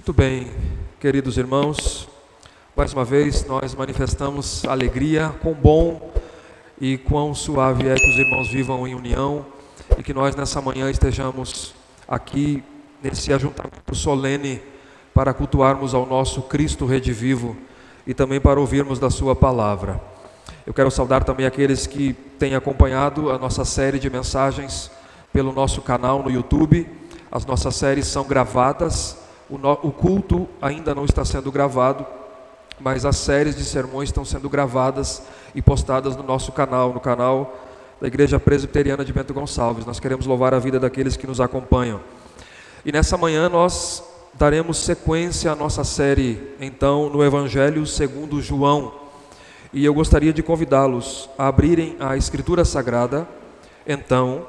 Muito bem, queridos irmãos, mais uma vez nós manifestamos alegria, quão bom e quão suave é que os irmãos vivam em união e que nós nessa manhã estejamos aqui nesse ajuntamento solene para cultuarmos ao nosso Cristo redivivo e também para ouvirmos da sua palavra. Eu quero saudar também aqueles que têm acompanhado a nossa série de mensagens pelo nosso canal no YouTube. As nossas séries são gravadas, o culto ainda não está sendo gravado, mas as séries de sermões estão sendo gravadas e postadas no nosso canal, no canal da Igreja Presbiteriana de Bento Gonçalves. Nós queremos louvar a vida daqueles que nos acompanham. E nessa manhã nós daremos sequência à nossa série, então, no Evangelho segundo João. E eu gostaria de convidá-los a abrirem a Escritura Sagrada, então,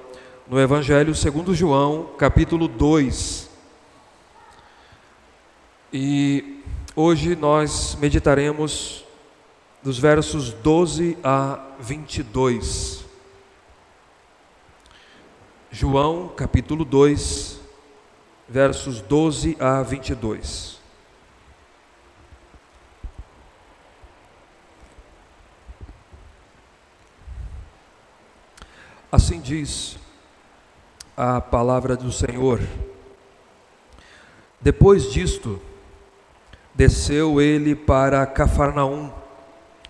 no Evangelho segundo João, capítulo 2. E hoje nós meditaremos dos versos 12 a 22. João, capítulo 2, versos 12 a 22. Assim diz a palavra do Senhor. Depois disto, desceu ele para Cafarnaum,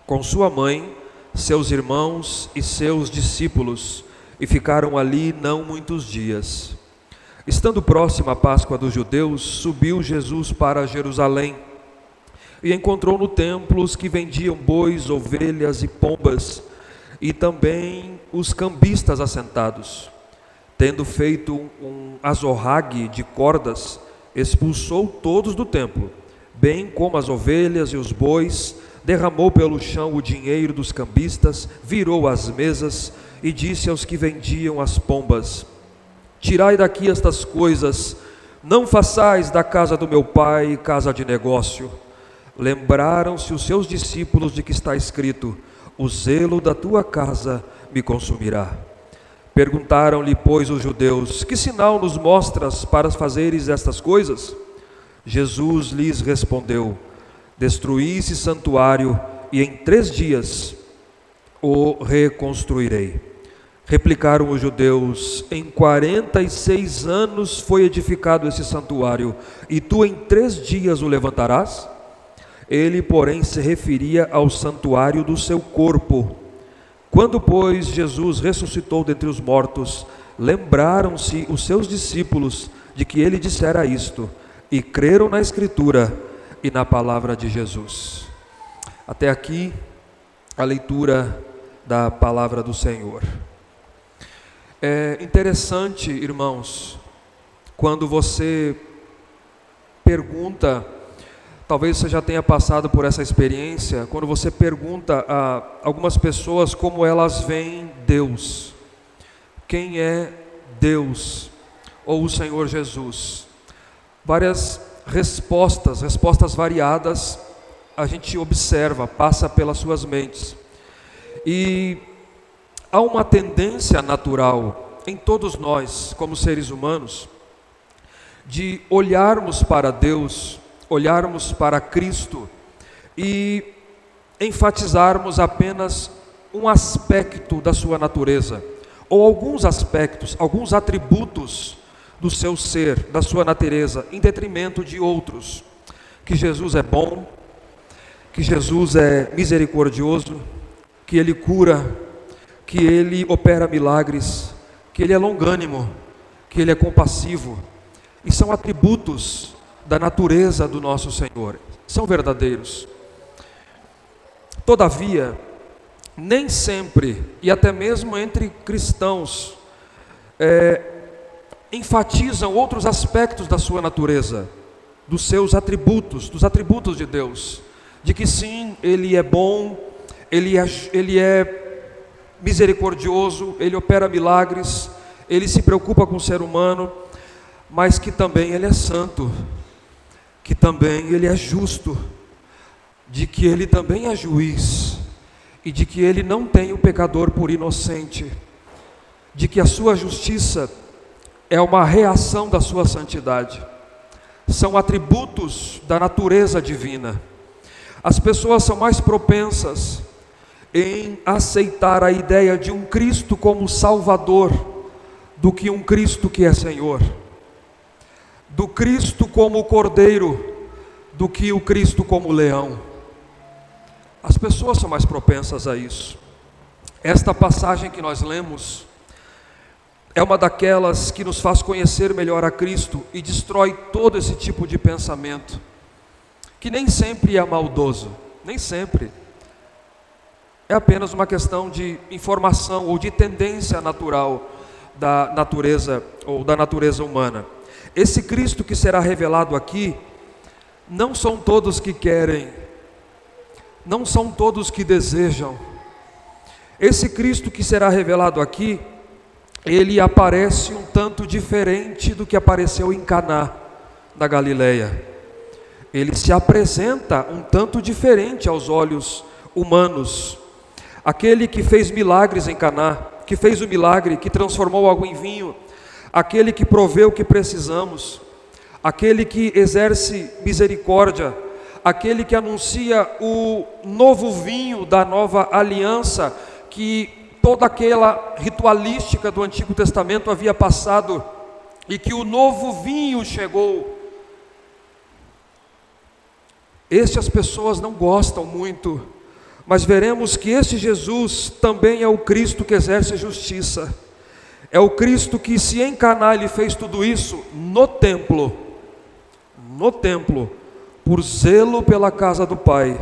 com sua mãe, seus irmãos e seus discípulos, e ficaram ali não muitos dias. Estando próxima a Páscoa dos judeus, subiu Jesus para Jerusalém, e encontrou no templo os que vendiam bois, ovelhas e pombas, e também os cambistas assentados. Tendo feito um azorrague de cordas, expulsou todos do templo, bem como as ovelhas e os bois, derramou pelo chão o dinheiro dos cambistas, virou as mesas e disse aos que vendiam as pombas: tirai daqui estas coisas, não façais da casa do meu pai casa de negócio. Lembraram-se os seus discípulos de que está escrito: o zelo da tua casa me consumirá. Perguntaram-lhe, pois, os judeus: que sinal nos mostras para fazeres estas coisas? Jesus lhes respondeu: destruí esse santuário e em 3 dias o reconstruirei. Replicaram os judeus: em 46 anos foi edificado esse santuário, e tu em 3 dias o levantarás? Ele, porém, se referia ao santuário do seu corpo. Quando, pois, Jesus ressuscitou dentre os mortos, lembraram-se os seus discípulos de que ele dissera isto, e creram na Escritura e na palavra de Jesus. Até aqui a leitura da palavra do Senhor. É interessante, irmãos, quando você pergunta, talvez você já tenha passado por essa experiência, quando você pergunta a algumas pessoas como elas veem Deus. Quem é Deus ou o Senhor Jesus? Várias respostas variadas a gente observa, passa pelas suas mentes. E há uma tendência natural em todos nós, como seres humanos, de olharmos para Deus, olharmos para Cristo e enfatizarmos apenas um aspecto da sua natureza, ou alguns aspectos, alguns atributos do seu ser, da sua natureza, em detrimento de outros. Que Jesus é bom, que Jesus é misericordioso, que Ele cura, que Ele opera milagres, que Ele é longânimo, que Ele é compassivo. E são atributos da natureza do nosso Senhor, são verdadeiros. Todavia, nem sempre, e até mesmo entre cristãos, enfatizam outros aspectos da sua natureza, dos seus atributos, dos atributos de Deus, de que sim, Ele é bom, Ele é misericordioso, Ele opera milagres, Ele se preocupa com o ser humano, mas que também Ele é santo, que também Ele é justo, de que Ele também é juiz, e de que Ele não tem o pecador por inocente, de que a sua justiça é uma reação da sua santidade. são atributos da natureza divina. As pessoas são mais propensas em aceitar a ideia de um Cristo como Salvador do que um Cristo que é Senhor, do Cristo como Cordeiro do que o Cristo como Leão. As pessoas são mais propensas a isso. Esta passagem que nós lemos é uma daquelas que nos faz conhecer melhor a Cristo e destrói todo esse tipo de pensamento, que nem sempre é maldoso, nem sempre. É apenas uma questão de informação ou de tendência natural da natureza ou da natureza humana. Esse Cristo que será revelado aqui, não são todos que querem, não são todos que desejam. Esse Cristo que será revelado aqui, ele aparece um tanto diferente do que apareceu em Caná da Galileia. Ele se apresenta um tanto diferente aos olhos humanos. Aquele que fez milagres em Caná, que fez o milagre, que transformou água em vinho, aquele que proveu o que precisamos, aquele que exerce misericórdia, aquele que anuncia o novo vinho da nova aliança, que toda aquela ritualística do Antigo Testamento havia passado, e que o novo vinho chegou. As pessoas não gostam muito, mas veremos que esse Jesus também é o Cristo que exerce justiça. É o Cristo que, se em Caná ele fez tudo isso, no templo, por zelo pela casa do Pai,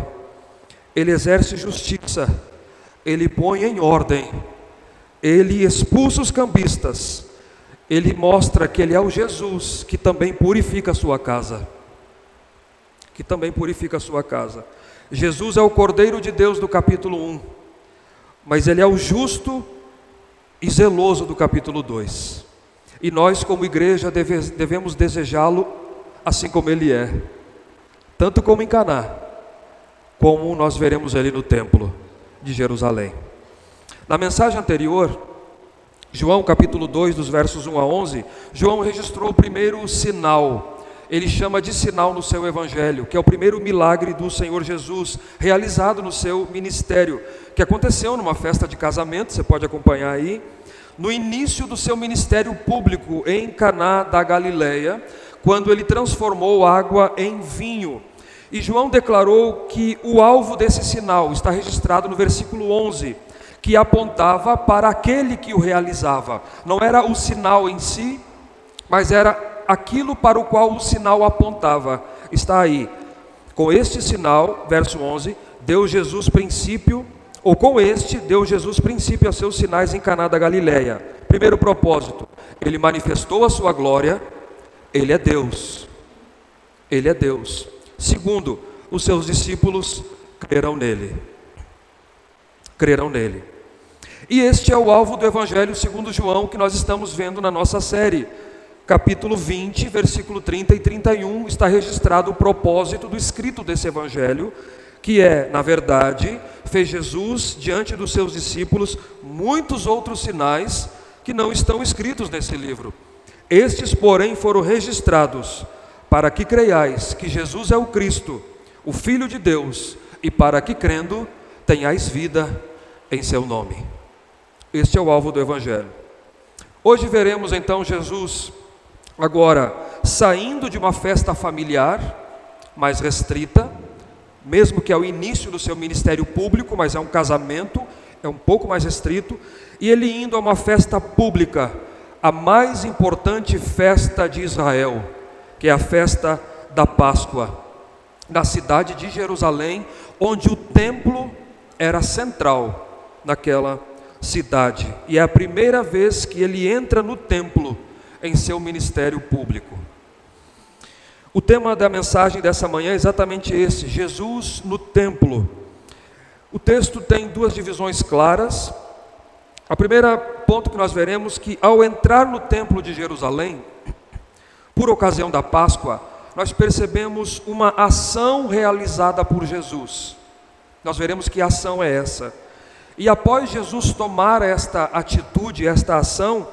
ele exerce justiça, ele põe em ordem, ele expulsa os cambistas, ele mostra que ele é o Jesus que também purifica a sua casa. Jesus é o Cordeiro de Deus do capítulo 1, mas ele é o justo e zeloso do capítulo 2. E nós, como igreja, devemos desejá-lo assim como ele é, tanto como em Caná, como nós veremos ele no templo de Jerusalém. Na mensagem anterior, João capítulo 2, dos versos 1 a 11, João registrou o primeiro sinal. Ele chama de sinal no seu evangelho, que é o primeiro milagre do Senhor Jesus, realizado no seu ministério, que aconteceu numa festa de casamento, você pode acompanhar aí, no início do seu ministério público em Caná da Galileia, quando ele transformou água em vinho. E João declarou que o alvo desse sinal está registrado no versículo 11, que apontava para aquele que o realizava. Não era o sinal em si, mas era aquilo para o qual o sinal apontava. Está aí. Com este sinal, verso 11, deu Jesus princípio a seus sinais em Caná da Galileia. Primeiro propósito, ele manifestou a sua glória. Ele é Deus. Segundo, os seus discípulos crerão nele. E este é o alvo do Evangelho segundo João, que nós estamos vendo na nossa série. Capítulo 20, versículo 30 e 31, está registrado o propósito do escrito desse Evangelho, que é, na verdade, fez Jesus, diante dos seus discípulos, muitos outros sinais que não estão escritos nesse livro. Estes, porém, foram registrados para que creiais que Jesus é o Cristo, o Filho de Deus, e para que, crendo, tenhais vida em seu nome. Este é o alvo do Evangelho. Hoje veremos então Jesus agora saindo de uma festa familiar mais restrita, mesmo que é o início do seu ministério público, mas é um casamento, é um pouco mais restrito, e ele indo a uma festa pública, a mais importante festa de Israel, que é a festa da Páscoa, na cidade de Jerusalém, onde o templo era central naquela cidade, e é a primeira vez que ele entra no templo em seu ministério público. O tema da mensagem dessa manhã é exatamente esse: Jesus no templo. O texto tem duas divisões claras. A primeira ponto que nós veremos que ao entrar no templo de Jerusalém, por ocasião da Páscoa, nós percebemos uma ação realizada por Jesus. Nós veremos que ação é essa. E após Jesus tomar esta atitude, esta ação,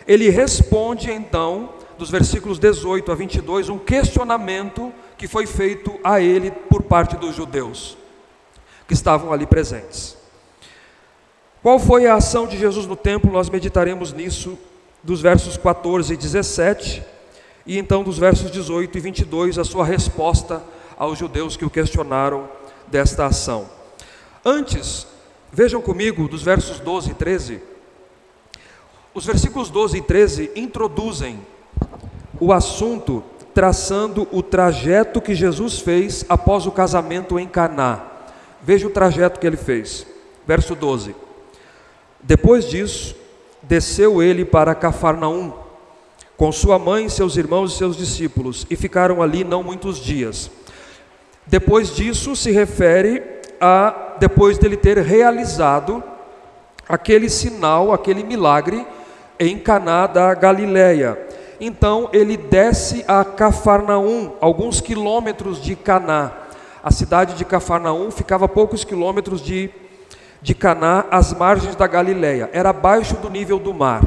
ele responde então dos versículos 18 a 22, um questionamento que foi feito a ele por parte dos judeus que estavam ali presentes. Qual foi a ação de Jesus no templo? Nós meditaremos nisso dos versos 14 e 17, e então dos versos 18 e 22, a sua resposta aos judeus que o questionaram desta ação. Antes, vejam comigo dos versos 12 e 13. Os versículos 12 e 13 introduzem o assunto traçando o trajeto que Jesus fez após o casamento em Caná. Veja o trajeto que ele fez. Verso 12. Depois disso, desceu ele para Cafarnaum, com sua mãe, seus irmãos e seus discípulos, e ficaram ali não muitos dias. Depois disso se refere a depois dele ter realizado aquele sinal, aquele milagre em Caná da Galileia. Então ele desce a Cafarnaum, alguns quilômetros de Caná. A cidade de Cafarnaum ficava a poucos quilômetros de Caná, às margens da Galileia. Era abaixo do nível do mar.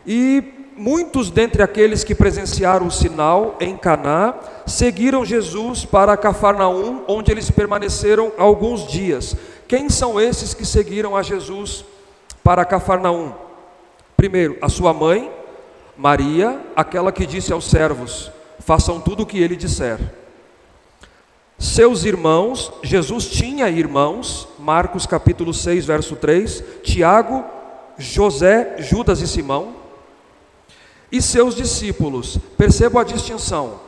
E muitos dentre aqueles que presenciaram o sinal em Caná seguiram Jesus para Cafarnaum, onde eles permaneceram alguns dias. Quem são esses que seguiram a Jesus para Cafarnaum? Primeiro, a sua mãe, Maria, aquela que disse aos servos: façam tudo o que ele disser. Seus irmãos, Jesus tinha irmãos, Marcos capítulo 6, verso 3, Tiago, José, Judas e Simão. E seus discípulos. Percebam a distinção.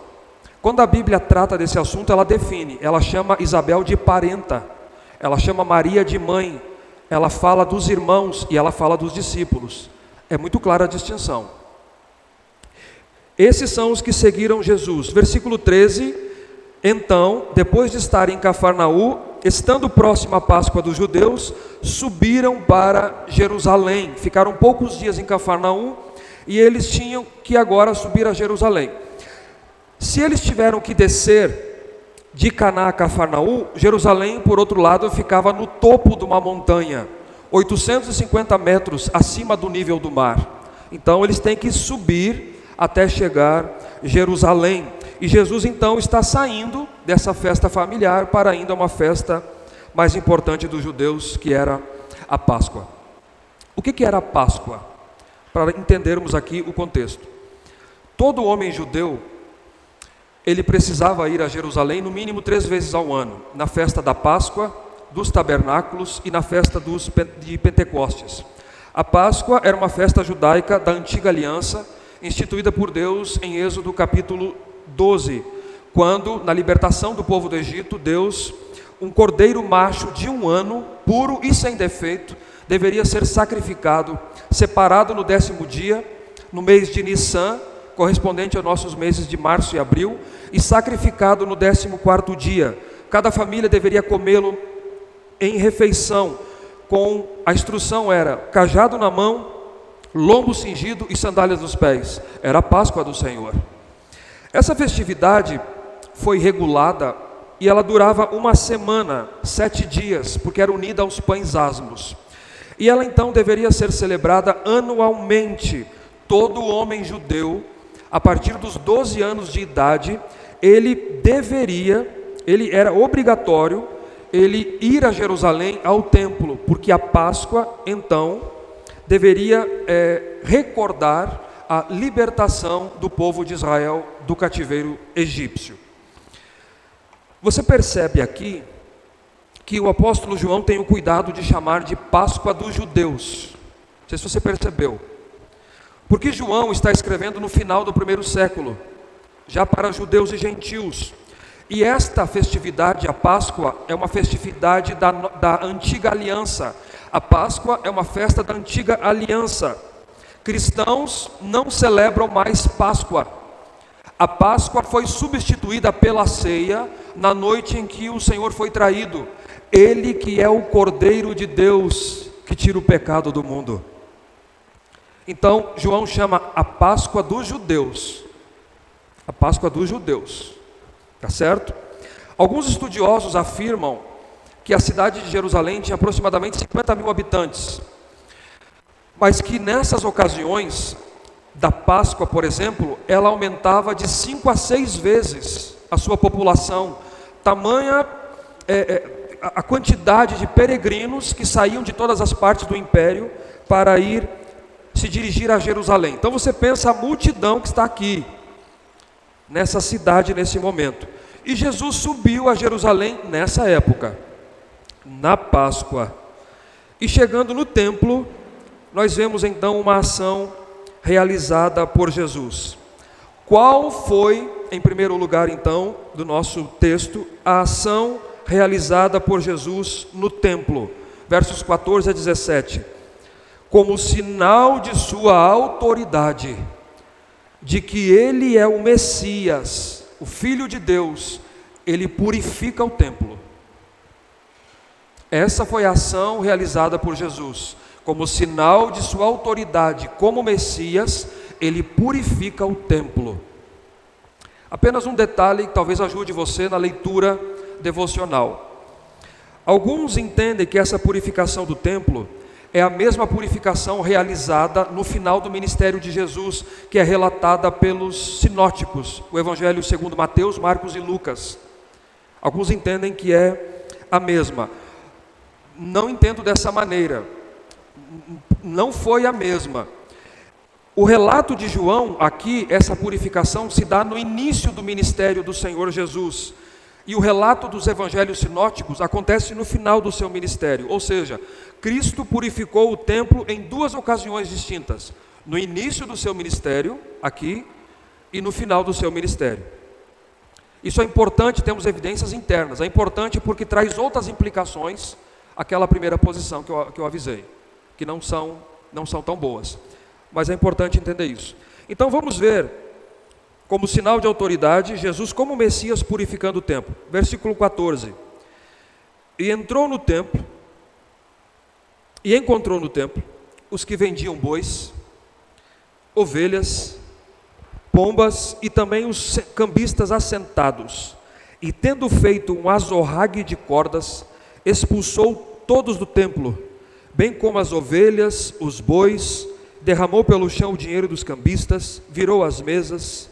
Quando a Bíblia trata desse assunto, ela define, ela chama Isabel de parenta, ela chama Maria de mãe, ela fala dos irmãos e ela fala dos discípulos. É muito clara a distinção. Esses são os que seguiram Jesus. Versículo 13, então, depois de estarem em Cafarnaum, estando próximo à Páscoa dos judeus, subiram para Jerusalém. Ficaram poucos dias em Cafarnaum e eles tinham que agora subir a Jerusalém. Se eles tiveram que descer de Caná a Cafarnaum, Jerusalém, por outro lado, ficava no topo de uma montanha, 850 metros acima do nível do mar. Então eles têm que subir até chegar a Jerusalém. E Jesus então está saindo dessa festa familiar para ainda uma festa mais importante dos judeus, que era a Páscoa. O que era a Páscoa? Para entendermos aqui o contexto. Todo homem judeu, ele precisava ir a Jerusalém no mínimo 3 vezes ao ano, na festa da Páscoa, dos tabernáculos e na festa de Pentecostes. A Páscoa era uma festa judaica da antiga aliança, instituída por Deus em Êxodo capítulo 12, quando na libertação do povo do Egito, Deus, um cordeiro macho de 1 ano, puro e sem defeito, deveria ser sacrificado, separado no 10º dia, no mês de Nissan, correspondente aos nossos meses de março e abril, e sacrificado no 14º dia. Cada família deveria comê-lo em refeição, com a instrução era cajado na mão, lombo cingido e sandálias nos pés. Era a Páscoa do Senhor. Essa festividade foi regulada e ela durava 1 semana, 7 dias, porque era unida aos pães asmos. E ela então deveria ser celebrada anualmente. Todo homem judeu, a partir dos 12 anos de idade, ele era obrigatório, ele ir a Jerusalém ao templo, porque a Páscoa então deveria recordar a libertação do povo de Israel do cativeiro egípcio. Você percebe aqui que o apóstolo João tem o cuidado de chamar de Páscoa dos judeus. Não sei se você percebeu. Porque João está escrevendo no final do 1º século, já para judeus e gentios. E esta festividade, a Páscoa, é uma festividade da antiga aliança. A Páscoa é uma festa da antiga aliança. Cristãos não celebram mais Páscoa. A Páscoa foi substituída pela ceia na noite em que o Senhor foi traído. Ele que é o Cordeiro de Deus que tira o pecado do mundo. Então, João chama a Páscoa dos judeus. A Páscoa dos judeus. Tá certo? Alguns estudiosos afirmam que a cidade de Jerusalém tinha aproximadamente 50 mil habitantes. Mas que nessas ocasiões, da Páscoa, por exemplo, ela aumentava de 5 a 6 vezes a sua população, tamanha a quantidade de peregrinos que saíam de todas as partes do império para ir se dirigir a Jerusalém. Então você pensa a multidão que está aqui, nessa cidade, nesse momento. E Jesus subiu a Jerusalém nessa época, na Páscoa. E chegando no templo, nós vemos então uma ação realizada por Jesus. Qual foi, em primeiro lugar então, do nosso texto, a ação realizada por Jesus no templo? Versos 14 a 17. Como sinal de sua autoridade, de que ele é o Messias, o Filho de Deus, ele purifica o templo. Essa foi a ação realizada por Jesus. Como sinal de sua autoridade como Messias, ele purifica o templo. Apenas um detalhe que talvez ajude você na leitura devocional. Alguns entendem que essa purificação do templo é a mesma purificação realizada no final do ministério de Jesus, que é relatada pelos sinóticos, o Evangelho segundo Mateus, Marcos e Lucas. Alguns entendem que é a mesma. Não entendo dessa maneira. Não foi a mesma. O relato de João aqui, essa purificação se dá no início do ministério do Senhor Jesus. E o relato dos evangelhos sinóticos acontece no final do seu ministério. Ou seja, Cristo purificou o templo em 2 ocasiões distintas. No início do seu ministério, aqui, e no final do seu ministério. Isso é importante, temos evidências internas. É importante porque traz outras implicações àquela primeira posição que eu avisei, que não são tão boas. Mas é importante entender isso. Então vamos ver, como sinal de autoridade, Jesus como Messias purificando o templo. Versículo 14. E entrou no templo, e encontrou no templo os que vendiam bois, ovelhas, pombas e também os cambistas assentados. E tendo feito um azorrague de cordas, expulsou todos do templo, bem como as ovelhas, os bois, derramou pelo chão o dinheiro dos cambistas, virou as mesas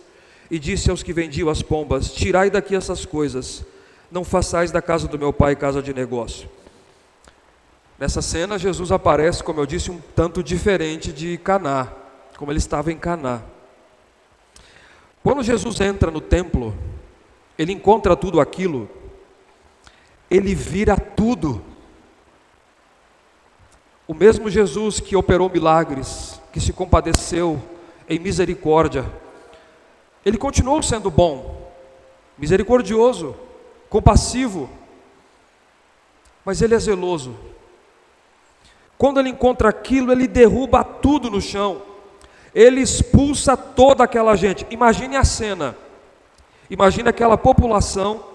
e disse aos que vendiam as pombas: tirai daqui essas coisas, não façais da casa do meu pai casa de negócio. Nessa cena Jesus aparece, como eu disse, um tanto diferente de Caná, como ele estava em Caná. Quando Jesus entra no templo, ele encontra tudo aquilo, ele vira tudo. O mesmo Jesus que operou milagres, que se compadeceu em misericórdia, ele continuou sendo bom, misericordioso, compassivo, mas ele é zeloso. Quando ele encontra aquilo, ele derruba tudo no chão, ele expulsa toda aquela gente. Imagine a cena, imagine aquela população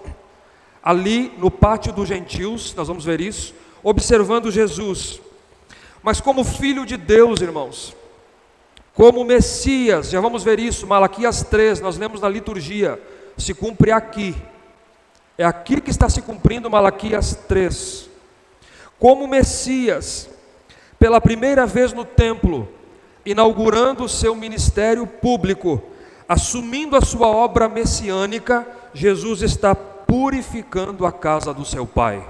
ali no pátio dos gentios, nós vamos ver isso, observando Jesus. Mas como Filho de Deus, irmãos, como Messias, já vamos ver isso, Malaquias 3, nós lemos na liturgia, se cumpre aqui, é aqui que está se cumprindo Malaquias 3, como Messias, pela primeira vez no templo, inaugurando o seu ministério público, assumindo a sua obra messiânica, Jesus está purificando a casa do seu Pai.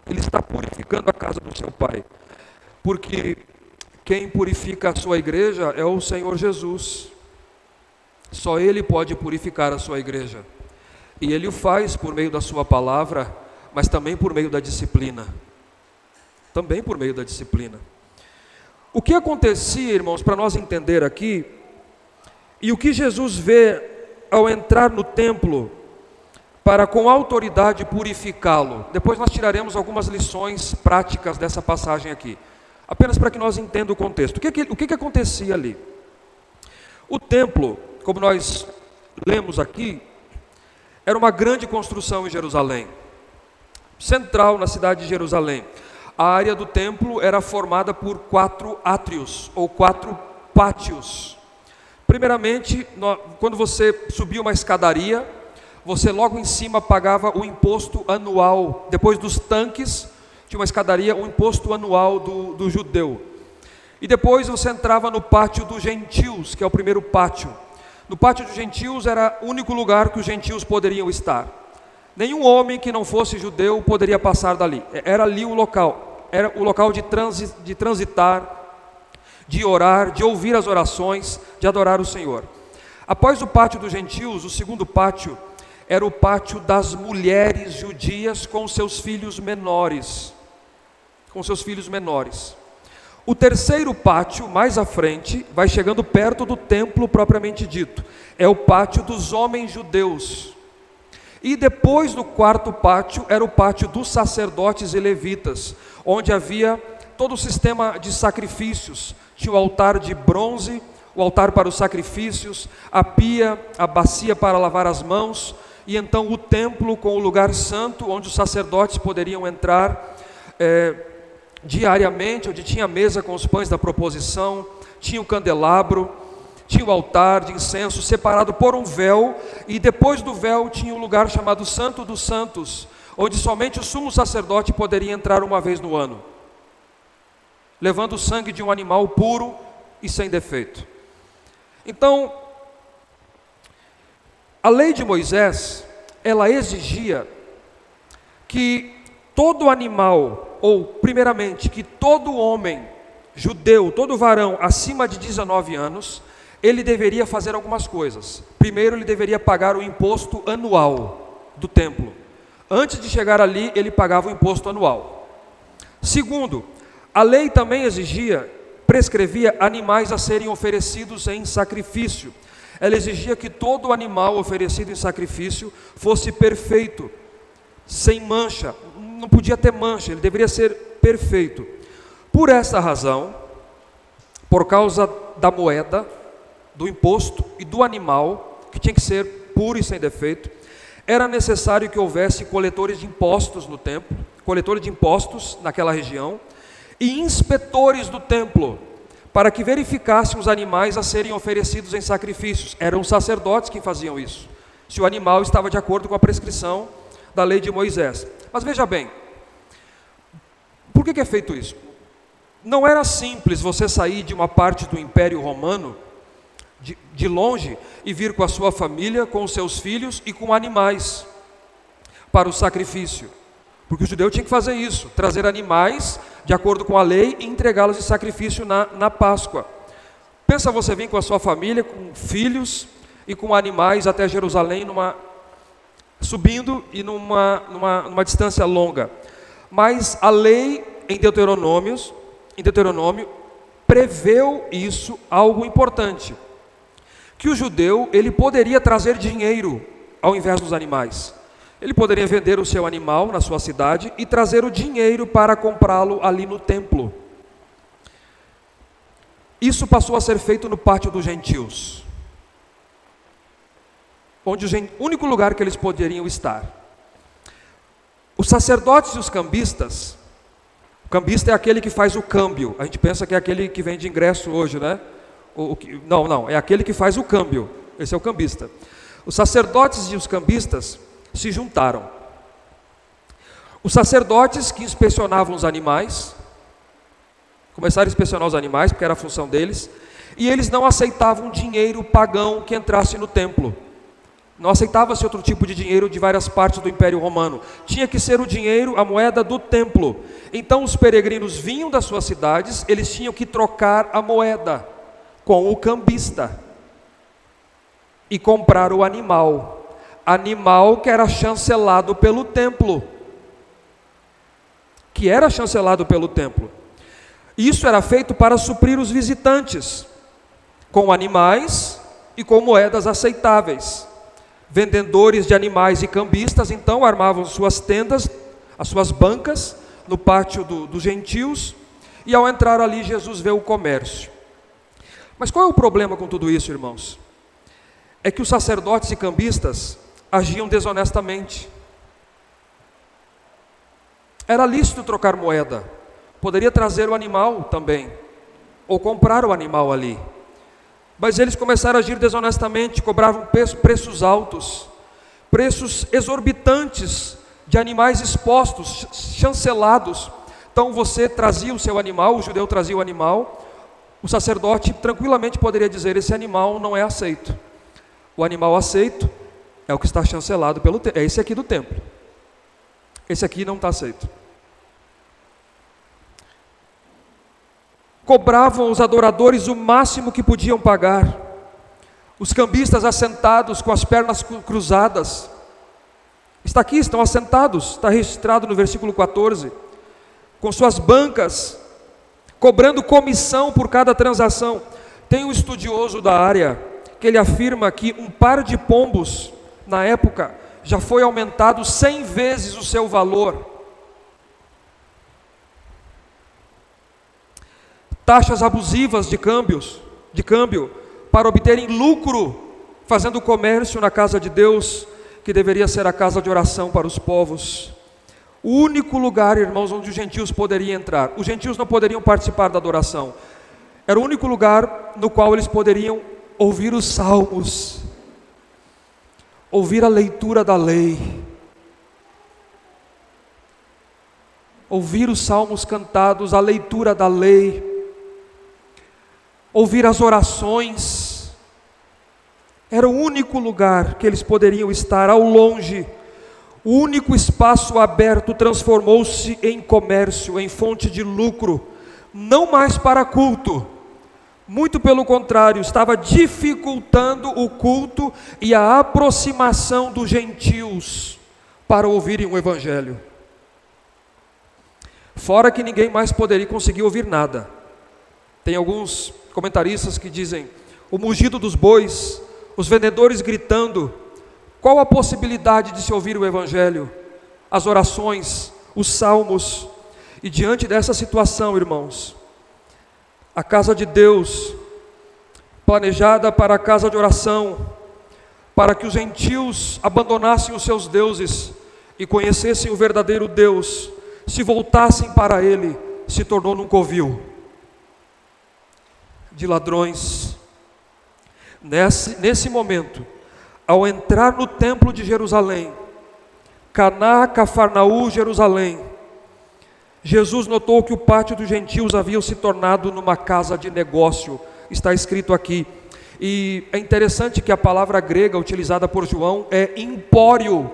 Ele está purificando a casa do seu Pai, porque quem purifica a sua igreja é o Senhor Jesus. Só Ele pode purificar a sua igreja, e Ele o faz por meio da sua palavra, mas também por meio da disciplina. Também por meio da disciplina. O que acontecia, irmãos, para nós entender aqui, e o que Jesus vê ao entrar no templo, para com autoridade purificá-lo. Depois nós tiraremos algumas lições práticas dessa passagem aqui, apenas para que nós entendamos o contexto. O que acontecia ali? O templo, como nós lemos aqui, era uma grande construção em Jerusalém, central na cidade de Jerusalém. A área do templo era formada por 4 átrios, ou 4 pátios. Primeiramente, quando você subia uma escadaria, você logo em cima pagava o imposto anual. Depois dos tanques, tinha uma escadaria, um imposto anual do judeu. E depois você entrava no pátio dos gentios, que é o primeiro pátio. No pátio dos gentios era o único lugar que os gentios poderiam estar. Nenhum homem que não fosse judeu poderia passar dali. Era ali o local. Era o local de transitar, de orar, de ouvir as orações, de adorar o Senhor. Após o pátio dos gentios, o segundo pátio era o pátio das mulheres judias com seus filhos menores. O terceiro pátio, mais à frente, vai chegando perto do templo propriamente dito. É o pátio dos homens judeus. E depois do quarto pátio, era o pátio dos sacerdotes e levitas, onde havia todo o sistema de sacrifícios. Tinha o altar de bronze, o altar para os sacrifícios, a pia, a bacia para lavar as mãos, e então o templo com o lugar santo, onde os sacerdotes poderiam entrar diariamente, onde tinha a mesa com os pães da proposição, tinha o candelabro, tinha o altar de incenso separado por um véu, e depois do véu tinha um lugar chamado Santo dos Santos, onde somente o sumo sacerdote poderia entrar uma vez no ano, levando o sangue de um animal puro e sem defeito. Então, a lei de Moisés, ela exigia que todo animal, ou primeiramente, que todo homem judeu, todo varão acima de 19 anos, ele deveria fazer algumas coisas. Primeiro, ele deveria pagar o imposto anual do templo. Antes de chegar ali, ele pagava o imposto anual. Segundo, a lei também prescrevia animais a serem oferecidos em sacrifício. Ela exigia que todo animal oferecido em sacrifício fosse perfeito, sem mancha, não podia ter mancha, ele deveria ser perfeito. Por essa razão, por causa da moeda, do imposto e do animal, que tinha que ser puro e sem defeito, era necessário que houvesse coletores de impostos no templo, coletores de impostos naquela região, e inspetores do templo, para que verificassem os animais a serem oferecidos em sacrifícios. Eram os sacerdotes que faziam isso, se o animal estava de acordo com a prescrição da lei de Moisés. Mas veja bem, por que é feito isso? Não era simples você sair de uma parte do Império Romano, de longe, e vir com a sua família, com os seus filhos e com animais para o sacrifício. Porque o judeu tinha que fazer isso, trazer animais de acordo com a lei e entregá-los em sacrifício na Páscoa. Pensa você vir com a sua família, com filhos e com animais até Jerusalém, subindo e numa distância longa. Mas a lei em Deuteronômio preveu isso, algo importante, que o judeu ele poderia trazer dinheiro ao invés dos animais. Ele poderia vender o seu animal na sua cidade e trazer o dinheiro para comprá-lo ali no templo. Isso passou a ser feito no pátio dos gentios, onde o único lugar que eles poderiam estar. Os sacerdotes e os cambistas, o cambista é aquele que faz o câmbio. A gente pensa que é aquele que vende ingresso hoje, né? Não, é aquele que faz o câmbio. Esse é o cambista. Os sacerdotes e os cambistas se juntaram. Os sacerdotes que inspecionavam os animais, começaram a inspecionar os animais, porque era a função deles, e eles não aceitavam dinheiro pagão que entrasse no templo. Não aceitava-se outro tipo de dinheiro de várias partes do Império Romano. Tinha que ser o dinheiro, a moeda do templo. Então os peregrinos vinham das suas cidades, eles tinham que trocar a moeda com o cambista e comprar o animal que era chancelado pelo templo. Isso era feito para suprir os visitantes, com animais e com moedas aceitáveis. Vendedores de animais e cambistas, então, armavam suas tendas, as suas bancas, no pátio dos gentios, e ao entrar ali, Jesus vê o comércio. Mas qual é o problema com tudo isso, irmãos? É que os sacerdotes e cambistas agiam desonestamente. Era lícito trocar moeda, poderia trazer o animal também, ou comprar o animal ali. Mas eles começaram a agir desonestamente, cobravam preços altos, preços exorbitantes de animais expostos, chancelados. Então você trazia o seu animal, o judeu trazia o animal, o sacerdote tranquilamente poderia dizer: esse animal não é aceito. O animal aceito é o que está chancelado pelo templo, é esse aqui do templo. Esse aqui não está aceito. Cobravam os adoradores o máximo que podiam pagar. Os cambistas assentados com as pernas cruzadas. Está aqui, estão assentados, está registrado no versículo 14. Com suas bancas, cobrando comissão por cada transação. Tem um estudioso da área que ele afirma que um par de pombos, na época, já foi aumentado 100 vezes o seu valor. Taxas abusivas de câmbio, para obterem lucro, fazendo comércio na casa de Deus, que deveria ser a casa de oração para os povos. O único lugar, irmãos, onde os gentios poderiam entrar. Os gentios não poderiam participar da adoração. Era o único lugar no qual eles poderiam ouvir os salmos, ouvir a leitura da lei, ouvir os salmos cantados, a leitura da lei, ouvir as orações. Era o único lugar que eles poderiam estar. Ao longe, o único espaço aberto transformou-se em comércio, em fonte de lucro, não mais para culto. Muito pelo contrário, estava dificultando o culto e a aproximação dos gentios para ouvirem o Evangelho. Fora que ninguém mais poderia conseguir ouvir nada. Tem alguns comentaristas que dizem: o mugido dos bois, os vendedores gritando. Qual a possibilidade de se ouvir o Evangelho? As orações, os salmos. E diante dessa situação, irmãos, a casa de Deus, planejada para a casa de oração, para que os gentios abandonassem os seus deuses e conhecessem o verdadeiro Deus, se voltassem para Ele, se tornou num covil de ladrões. Nesse momento, ao entrar no templo de Jerusalém, Caná, Cafarnaú, Jerusalém, Jesus notou que o pátio dos gentios havia se tornado numa casa de negócio. Está escrito aqui. E é interessante que a palavra grega utilizada por João é empório.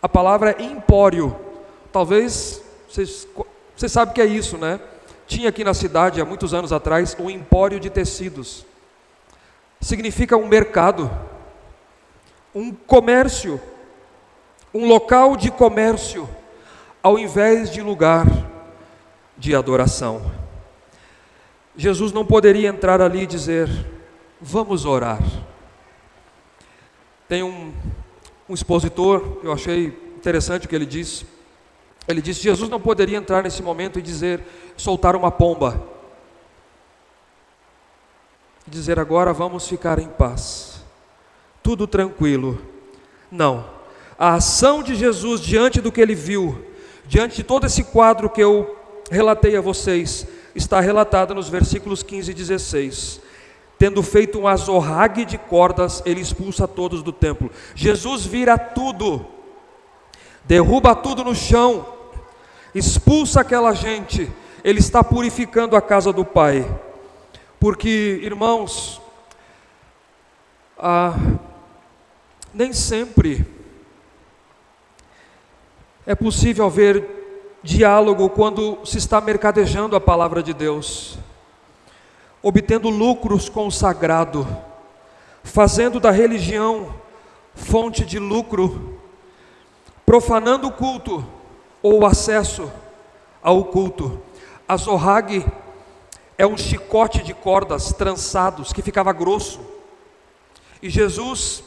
A palavra é empório. Talvez você sabe o que é isso, né? Tinha aqui na cidade, há muitos anos atrás, um empório de tecidos. Significa um mercado, um comércio, um local de comércio, ao invés de lugar de adoração. Jesus não poderia entrar ali e dizer: vamos orar. Tem um expositor, eu achei interessante o que ele disse. Ele disse: Jesus não poderia entrar nesse momento e dizer, soltar uma pomba, dizer: agora vamos ficar em paz, tudo tranquilo. Não, a ação de Jesus diante do que ele viu, diante de todo esse quadro que eu relatei a vocês, está relatada nos versículos 15 e 16. Tendo feito um azorrague de cordas, ele expulsa todos do templo. Jesus vira tudo, derruba tudo no chão, expulsa aquela gente. Ele está purificando a casa do Pai. Porque, irmãos, nem sempre é possível haver diálogo quando se está mercadejando a palavra de Deus, obtendo lucros com o sagrado, fazendo da religião fonte de lucro, profanando o culto ou o acesso ao culto. A zorrague é um chicote de cordas trançados que ficava grosso. E Jesus,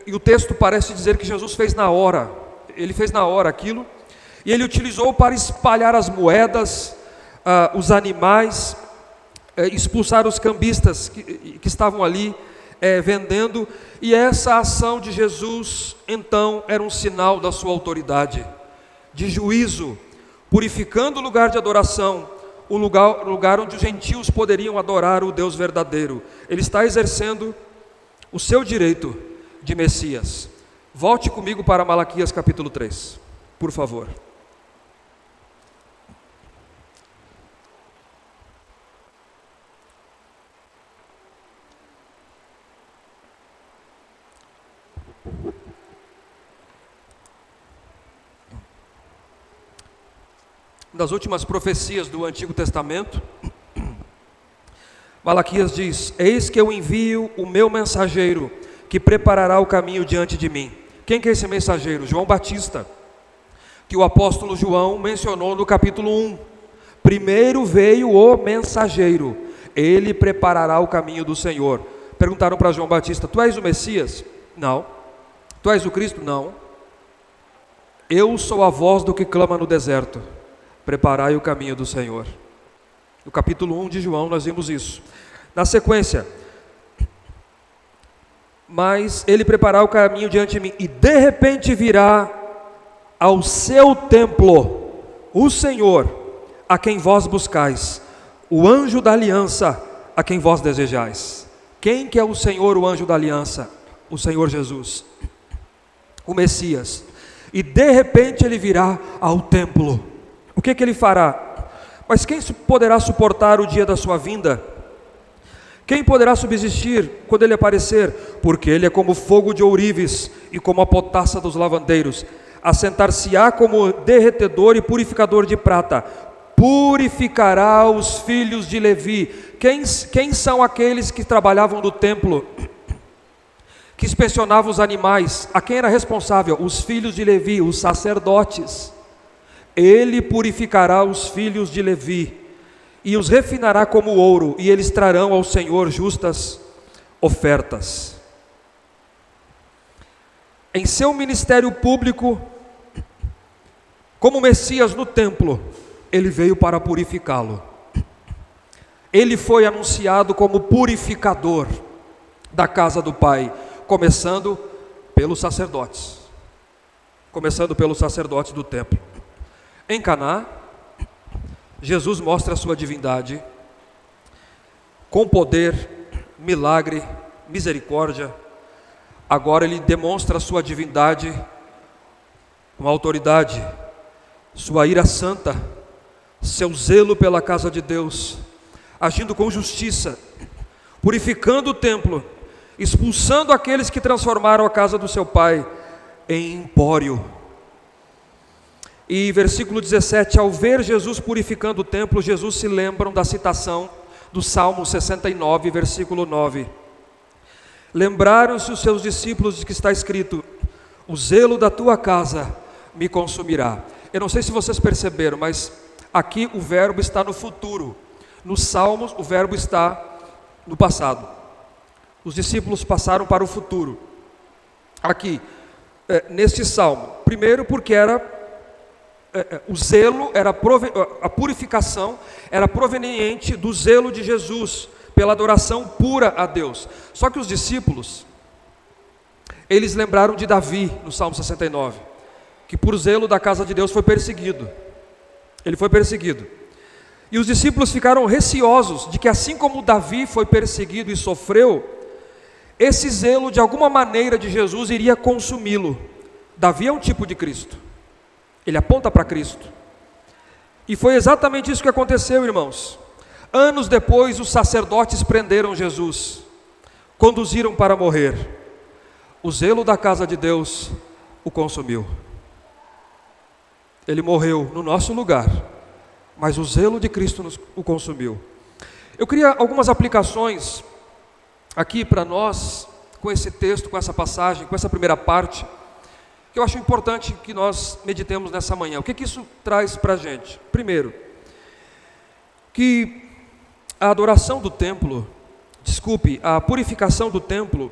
e o texto parece dizer que Jesus fez na hora. Ele fez na hora aquilo, e ele utilizou para espalhar as moedas, os animais, expulsar os cambistas que estavam ali vendendo. E essa ação de Jesus, então, era um sinal da sua autoridade, de juízo, purificando o lugar de adoração, o lugar onde os gentios poderiam adorar o Deus verdadeiro. Ele está exercendo o seu direito de Messias. Volte comigo para Malaquias capítulo 3, por favor. das últimas profecias do Antigo Testamento. Malaquias diz: eis que eu envio o meu mensageiro, que preparará o caminho diante de mim. Quem que é esse mensageiro? João Batista, que o apóstolo João mencionou no capítulo 1. Primeiro veio o mensageiro, ele preparará o caminho do Senhor. Perguntaram para João Batista: tu és o Messias? Não. Tu és o Cristo? Não. Eu sou a voz do que clama no deserto, preparai o caminho do Senhor. No capítulo 1 de João nós vimos isso. Na sequência: mas ele preparará o caminho diante de mim, e de repente virá ao seu templo o Senhor, a quem vós buscais, o anjo da aliança, a quem vós desejais. Quem que é o Senhor, o anjo da aliança? O Senhor Jesus, o Messias. E de repente ele virá ao templo. O que ele fará? Mas quem poderá suportar o dia da sua vinda? Quem poderá subsistir quando ele aparecer? Porque ele é como fogo de ourives e como a potassa dos lavandeiros. Assentar-se-á como derretedor e purificador de prata. Purificará os filhos de Levi. Quem são aqueles que trabalhavam no templo, que inspecionavam os animais? A quem era responsável? Os filhos de Levi, os sacerdotes. Ele purificará os filhos de Levi e os refinará como ouro, e eles trarão ao Senhor justas ofertas. Em seu ministério público, como Messias no templo, ele veio para purificá-lo. Ele foi anunciado como purificador da casa do Pai, começando pelos sacerdotes do templo. Em Caná, Jesus mostra a sua divindade com poder, milagre, misericórdia. Agora ele demonstra a sua divindade com autoridade, sua ira santa, seu zelo pela casa de Deus, agindo com justiça, purificando o templo, expulsando aqueles que transformaram a casa do seu pai em empório. E versículo 17, ao ver Jesus purificando o templo, Jesus se lembram da citação do Salmo 69, versículo 9. Lembraram-se os seus discípulos de que está escrito: o zelo da tua casa me consumirá. Eu não sei se vocês perceberam, mas aqui o verbo está no futuro. Nos Salmos o verbo está no passado. Os discípulos passaram para o futuro. Aqui, neste Salmo, primeiro porque o zelo, a purificação era proveniente do zelo de Jesus, pela adoração pura a Deus. Só que os discípulos, eles lembraram de Davi, no Salmo 69, que por zelo da casa de Deus foi perseguido. Ele foi perseguido. E os discípulos ficaram receosos de que, assim como Davi foi perseguido e sofreu, esse zelo de alguma maneira de Jesus iria consumi-lo. Davi é um tipo de Cristo. Ele aponta para Cristo. E foi exatamente isso que aconteceu, irmãos. Anos depois, os sacerdotes prenderam Jesus, conduziram para morrer. O zelo da casa de Deus o consumiu. Ele morreu no nosso lugar, mas o zelo de Cristo o consumiu. Eu queria algumas aplicações aqui para nós, com esse texto, com essa passagem, com essa primeira parte, que eu acho importante que nós meditemos nessa manhã. O que isso traz para a gente? Primeiro, que a adoração do templo, a purificação do templo,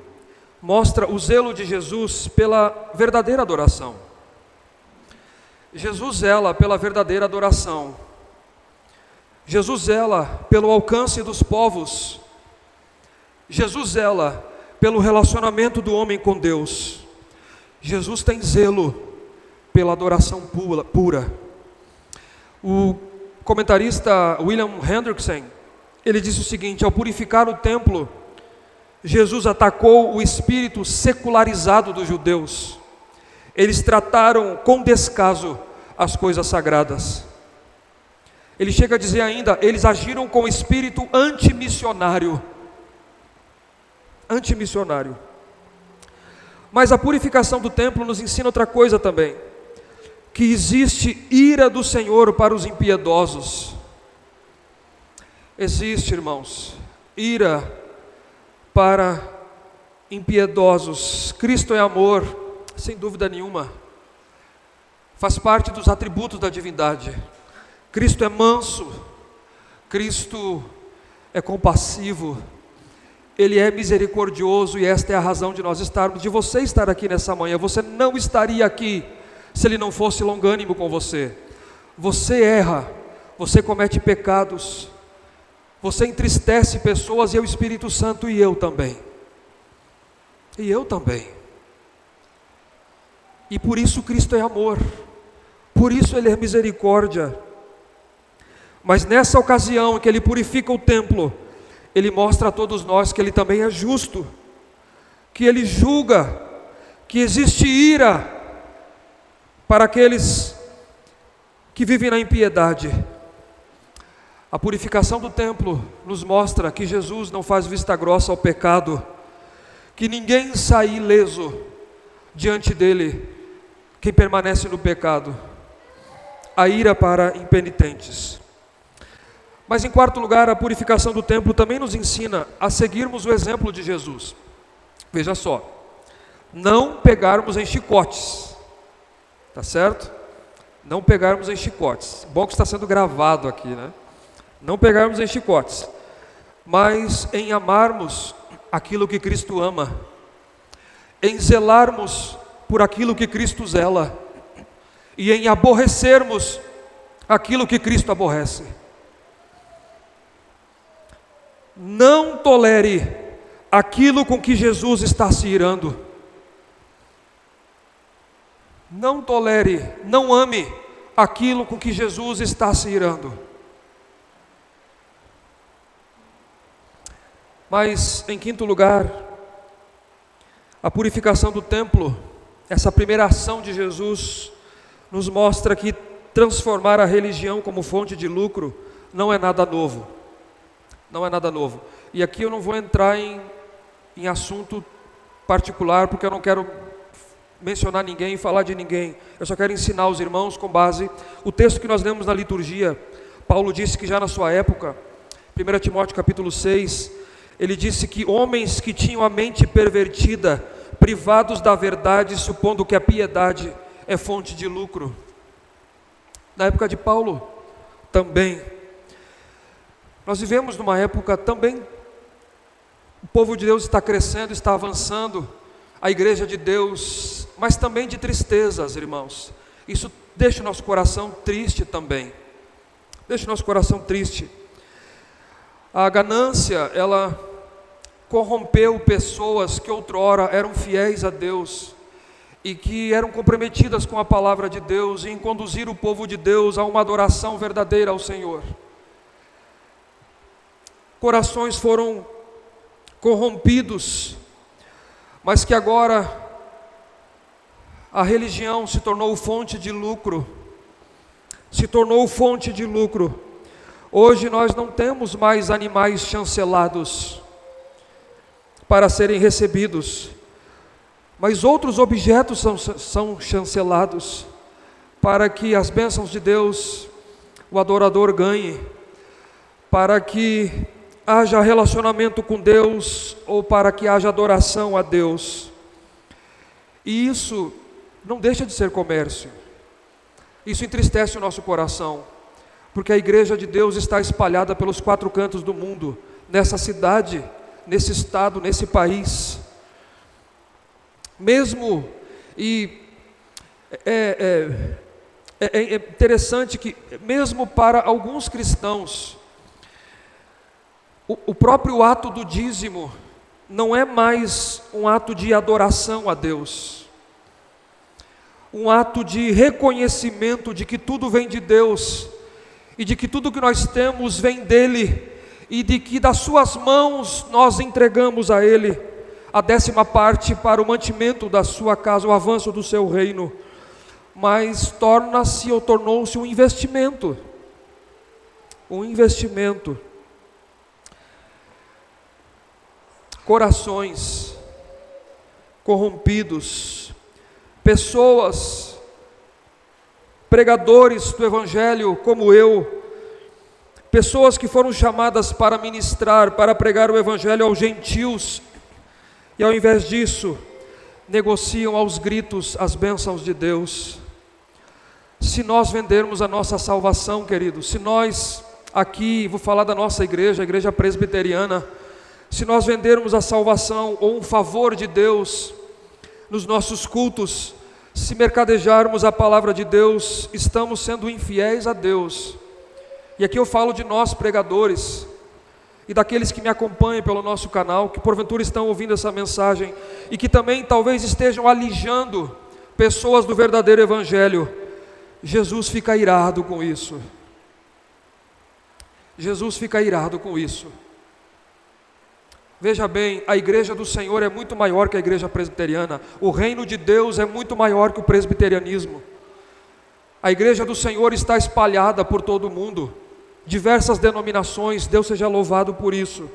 mostra o zelo de Jesus pela verdadeira adoração. Jesus zela pela verdadeira adoração. Jesus zela pelo alcance dos povos. Jesus zela pelo relacionamento do homem com Deus. Jesus tem zelo pela adoração pura. O comentarista William Hendrickson, ele disse o seguinte: ao purificar o templo, Jesus atacou o espírito secularizado dos judeus. Eles trataram com descaso as coisas sagradas. Ele chega a dizer ainda, eles agiram com espírito antimissionário. Mas a purificação do templo nos ensina outra coisa também, que existe ira do Senhor para os impiedosos. Existe, irmãos, ira para impiedosos. Cristo é amor, sem dúvida nenhuma. Faz parte dos atributos da divindade. Cristo é manso, Cristo é compassivo, Ele é misericordioso, e esta é a razão de nós estarmos, de você estar aqui nessa manhã. Você não estaria aqui se Ele não fosse longânimo com você. Você erra, você comete pecados, você entristece pessoas, e é o Espírito Santo, e eu também. E eu também. E por isso Cristo é amor, por isso Ele é misericórdia. Mas nessa ocasião em que Ele purifica o templo, Ele mostra a todos nós que Ele também é justo, que Ele julga, que existe ira para aqueles que vivem na impiedade. A purificação do templo nos mostra que Jesus não faz vista grossa ao pecado, que ninguém sai ileso diante dele, quem permanece no pecado. A ira para impenitentes. Mas em quarto lugar, a purificação do templo também nos ensina a seguirmos o exemplo de Jesus. Veja só, não pegarmos em chicotes, tá certo? Não pegarmos em chicotes. Bom que está sendo gravado aqui, né? Não pegarmos em chicotes, mas em amarmos aquilo que Cristo ama, em zelarmos por aquilo que Cristo zela, e em aborrecermos aquilo que Cristo aborrece. Não tolere aquilo com que Jesus está se irando. Não tolere, não ame aquilo com que Jesus está se irando. Mas, em quinto lugar, a purificação do templo, essa primeira ação de Jesus, nos mostra que transformar a religião como fonte de lucro não é nada novo. Não é nada novo. E aqui eu não vou entrar em assunto particular, porque eu não quero mencionar ninguém, falar de ninguém. Eu só quero ensinar os irmãos com base o texto que nós lemos na liturgia. Paulo disse que já na sua época, 1 Timóteo capítulo 6, ele disse que homens que tinham a mente pervertida, privados da verdade, supondo que a piedade é fonte de lucro. Na época de Paulo, também. Nós vivemos numa época também, o povo de Deus está crescendo, está avançando, a igreja de Deus, mas também de tristezas, irmãos. Isso deixa o nosso coração triste também. Deixa o nosso coração triste. A ganância, ela corrompeu pessoas que outrora eram fiéis a Deus e que eram comprometidas com a palavra de Deus e em conduzir o povo de Deus a uma adoração verdadeira ao Senhor. Corações foram corrompidos, mas que agora a religião se tornou fonte de lucro, se tornou fonte de lucro. Hoje nós não temos mais animais chancelados para serem recebidos, mas outros objetos são chancelados para que as bênçãos de Deus o adorador ganhe, para que haja relacionamento com Deus ou para que haja adoração a Deus. E isso não deixa de ser comércio. Isso entristece o nosso coração, porque a igreja de Deus está espalhada pelos 4 cantos do mundo, nessa cidade, nesse estado, nesse país. Mesmo, e é interessante que mesmo para alguns cristãos, o próprio ato do dízimo não é mais um ato de adoração a Deus, um ato de reconhecimento de que tudo vem de Deus, e de que tudo que nós temos vem dEle, e de que das suas mãos nós entregamos a Ele a 10ª parte para o mantimento da sua casa, o avanço do seu reino, mas torna-se ou tornou-se um investimento. Um investimento. Corações corrompidos, pessoas pregadores do Evangelho como eu, pessoas que foram chamadas para ministrar, para pregar o Evangelho aos gentios, e ao invés disso, negociam aos gritos as bênçãos de Deus. Se nós vendermos a nossa salvação, queridos, se nós aqui, vou falar da nossa igreja, a igreja presbiteriana, se nós vendermos a salvação ou um favor de Deus nos nossos cultos, se mercadejarmos a palavra de Deus, estamos sendo infiéis a Deus. E aqui eu falo de nós pregadores e daqueles que me acompanham pelo nosso canal, que porventura estão ouvindo essa mensagem e que também talvez estejam alijando pessoas do verdadeiro Evangelho. Jesus fica irado com isso. Jesus fica irado com isso. Veja bem, a igreja do Senhor é muito maior que a igreja presbiteriana. O reino de Deus é muito maior que o presbiterianismo. A igreja do Senhor está espalhada por todo o mundo, diversas denominações, Deus seja louvado por isso.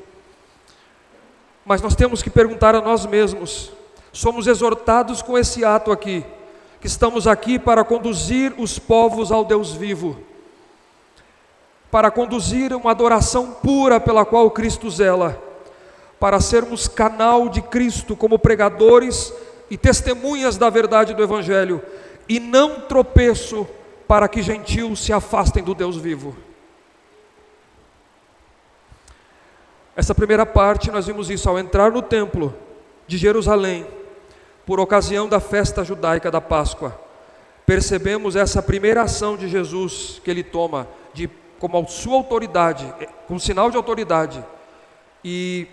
Mas nós temos que perguntar a nós mesmos, somos exortados com esse ato aqui, que estamos aqui para conduzir os povos ao Deus vivo, para conduzir uma adoração pura pela qual Cristo zela, para sermos canal de Cristo como pregadores e testemunhas da verdade do Evangelho, e não tropeço para que gentios se afastem do Deus vivo. Essa primeira parte nós vimos isso ao entrar no templo de Jerusalém, por ocasião da festa judaica da Páscoa. Percebemos essa primeira ação de Jesus que ele toma, como sua autoridade, com sinal de autoridade e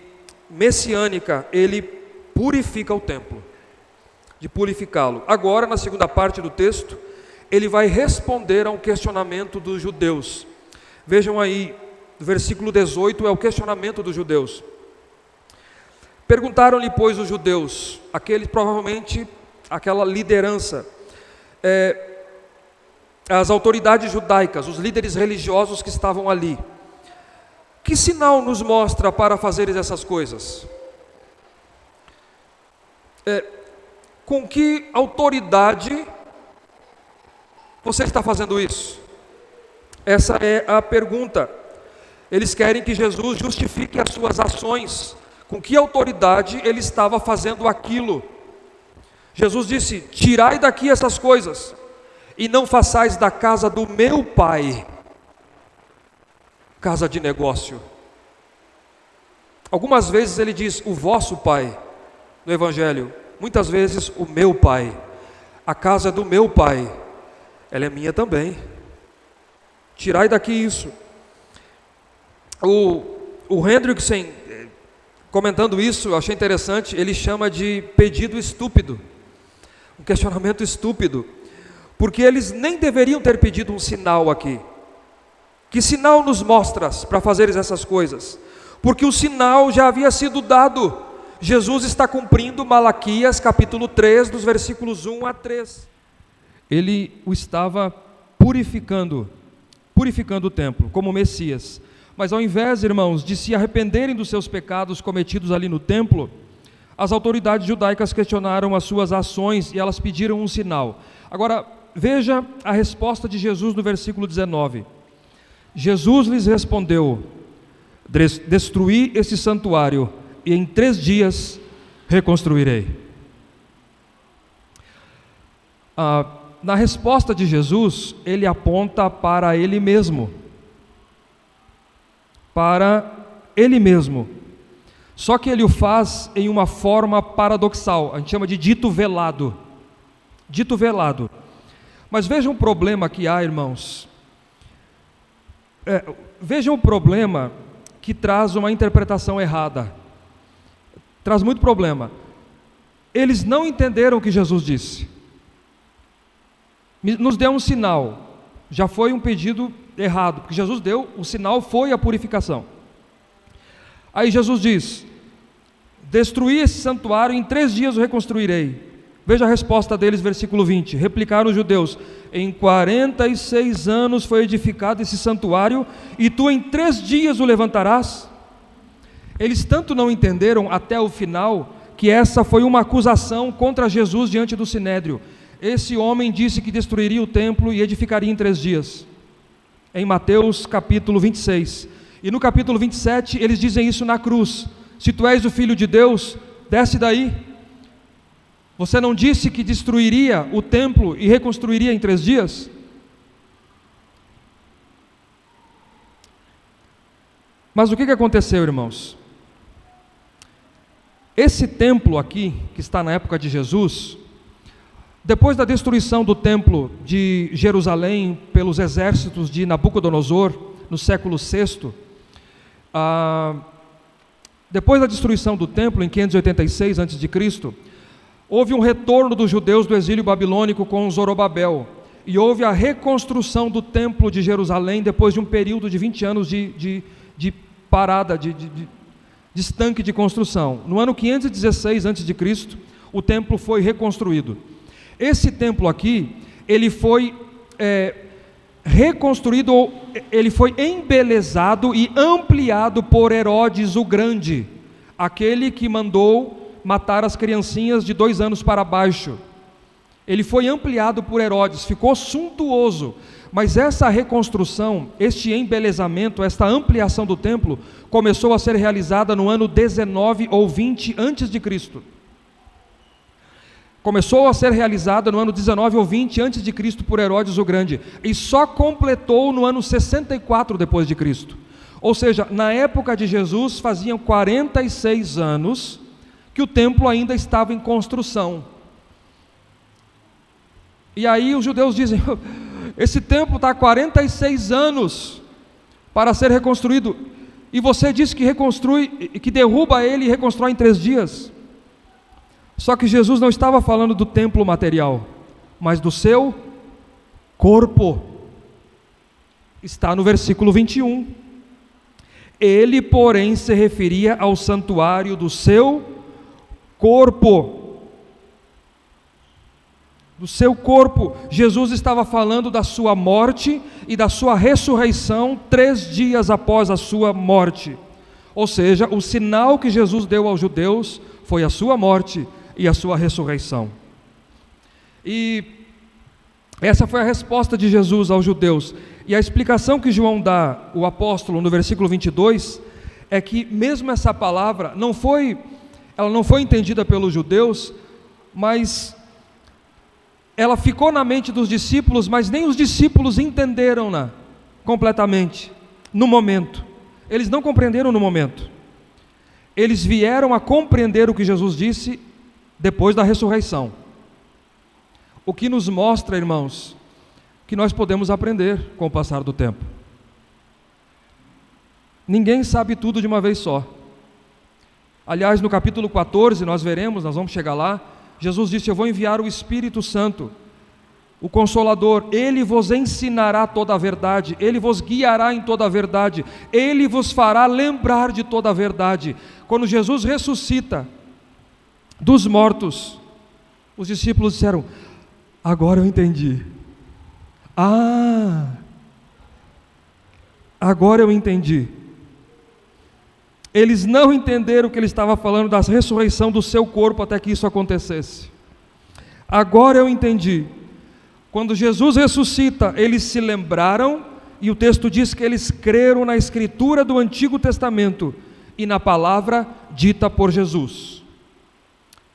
messiânica, ele purifica o templo, de purificá-lo. Agora, na segunda parte do texto, ele vai responder a um questionamento dos judeus. Vejam aí, no versículo 18 é o questionamento dos judeus. Perguntaram-lhe, pois, os judeus, provavelmente aquela liderança, as autoridades judaicas, os líderes religiosos que estavam ali: que sinal nos mostra para fazeres essas coisas? Com que autoridade você está fazendo isso? Essa é a pergunta. Eles querem que Jesus justifique as suas ações. Com que autoridade ele estava fazendo aquilo? Jesus disse: tirai daqui essas coisas, e não façais da casa do meu Pai casa de negócio. Algumas vezes ele diz o vosso Pai no Evangelho, muitas vezes o meu Pai. A casa do meu Pai, ela é minha também. Tirai daqui isso. O Hendrickson, comentando isso, eu achei interessante, ele chama de pedido estúpido, um questionamento estúpido, porque eles nem deveriam ter pedido um sinal aqui. Que sinal nos mostras para fazeres essas coisas? Porque o sinal já havia sido dado. Jesus está cumprindo Malaquias capítulo 3, dos versículos 1 a 3. Ele o estava purificando o templo, como Messias. Mas ao invés, irmãos, de se arrependerem dos seus pecados cometidos ali no templo, as autoridades judaicas questionaram as suas ações e elas pediram um sinal. Agora, veja a resposta de Jesus no versículo 19. Jesus lhes respondeu: destruí esse santuário e em 3 dias reconstruirei. Na resposta de Jesus, ele aponta para ele mesmo. Para ele mesmo. Só que ele o faz em uma forma paradoxal, a gente chama de dito velado. Dito velado. Mas vejam o problema que há, irmãos. Vejam o problema que traz uma interpretação errada. Traz muito problema. Eles não entenderam o que Jesus disse. Nos deu um sinal. Já foi um pedido errado, porque Jesus deu, o sinal foi a purificação. Aí Jesus diz: destruí esse santuário, em 3 dias o reconstruirei. Veja a resposta deles, versículo 20. Replicaram os judeus: em 46 anos foi edificado esse santuário, e tu em 3 dias o levantarás? Eles tanto não entenderam até o final, que essa foi uma acusação contra Jesus diante do Sinédrio. esse homem disse que destruiria o templo e edificaria em 3 dias. Em Mateus capítulo 26. E no capítulo 27 eles dizem isso na cruz: se tu és o Filho de Deus, desce daí. Você não disse que destruiria o templo e reconstruiria em 3 dias? Mas o que aconteceu, irmãos? Esse templo aqui, que está na época de Jesus, depois da destruição do templo de Jerusalém pelos exércitos de Nabucodonosor, no século VI, depois da destruição do templo, em 586 a.C., houve um retorno dos judeus do exílio babilônico com Zorobabel, e houve a reconstrução do templo de Jerusalém depois de um período de 20 anos de parada, de estanque de construção. No ano 516 a.C., o templo foi reconstruído. Esse templo aqui, ele foi reconstruído, ele foi embelezado e ampliado por Herodes o Grande, aquele que mandou matar as criancinhas de 2 anos para baixo. Ele foi ampliado por Herodes, ficou suntuoso, mas essa reconstrução, este embelezamento, esta ampliação do templo, começou a ser realizada no ano 19 ou 20 antes de Cristo. Começou a ser realizada no ano 19 ou 20 antes de Cristo por Herodes o Grande, e só completou no ano 64 depois de Cristo. Ou seja, na época de Jesus faziam 46 anos que o templo ainda estava em construção. E aí os judeus dizem: esse templo está há 46 anos para ser reconstruído, e você diz que reconstrui, que derruba ele e reconstrói em 3 dias. Só que Jesus não estava falando do templo material, mas do seu corpo. Está no versículo 21. Ele, porém, se referia ao santuário do seu corpo. Do seu corpo. Jesus estava falando da sua morte e da sua ressurreição 3 dias após a sua morte. Ou seja, o sinal que Jesus deu aos judeus foi a sua morte e a sua ressurreição. E essa foi a resposta de Jesus aos judeus. E a explicação que João dá, o apóstolo, no versículo 22, é que mesmo essa palavra ela não foi entendida pelos judeus, mas ela ficou na mente dos discípulos, mas nem os discípulos entenderam-na completamente, no momento. Eles não compreenderam no momento. Eles vieram a compreender o que Jesus disse depois da ressurreição. O que nos mostra, irmãos, que nós podemos aprender com o passar do tempo. Ninguém sabe tudo de uma vez só. Aliás, no capítulo 14, nós vamos chegar lá, Jesus disse: eu vou enviar o Espírito Santo, o Consolador, ele vos ensinará toda a verdade, ele vos guiará em toda a verdade, ele vos fará lembrar de toda a verdade. Quando Jesus ressuscita dos mortos, os discípulos disseram: agora eu entendi. Agora eu entendi. Eles não entenderam que ele estava falando da ressurreição do seu corpo até que isso acontecesse. Agora eu entendi. Quando Jesus ressuscita, eles se lembraram, e o texto diz que eles creram na escritura do Antigo Testamento e na palavra dita por Jesus.